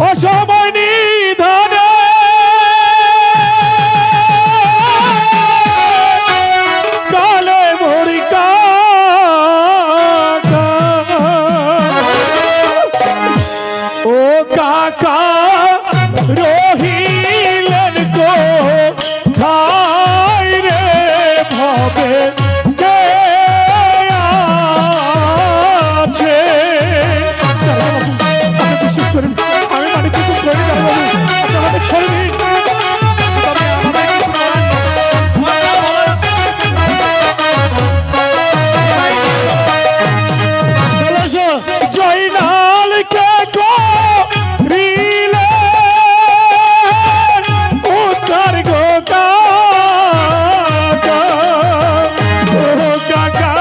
অসময় নিধনে কালে মরি কাকা ও কাকা রহিলেন গো ঠাই রে ভবে কে আছে বিশেষ করে আমি মানে কিছু করে আপনাদের ছেড়ে দিন জয়নালকে গো রিলে উদ্ধার গো কাকা ও কাকা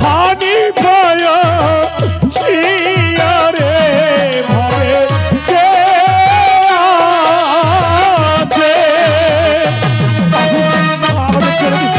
হানি ভয় শিয়ারে ভাবে কে আছে আমাদের ছেড়ে দিন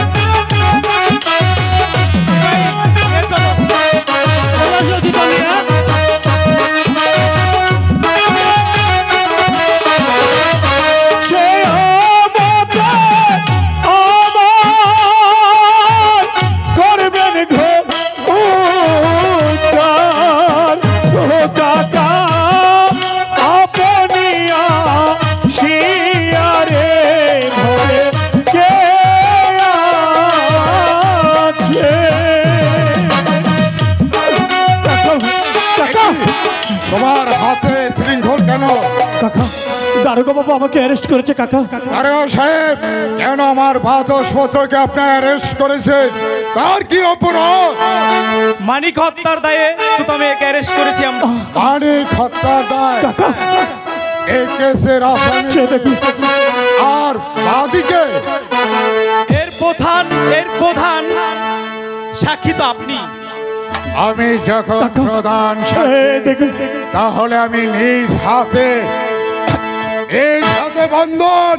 তোমার হাতে শৃঙ্খল কেন? কাকা দারোগা বাবু আমাকে অ্যারেস্ট করেছে কাকা। দারোগা সাহেব কেন আমার বাচসপত্রকে আপনি অ্যারেস্ট করেছেন? তার কি অপরাধ? মানিক হত্যার দায়ে তো আমি একে অ্যারেস্ট করেছি আমরা। মানিক হত্যার দায় কাকা এই কেসের আসামি আর বাদীকে এর প্রধান সাক্ষী তো আপনি। আমি যখন প্রধান তাহলে আমি নিজ হাতে বন্ধন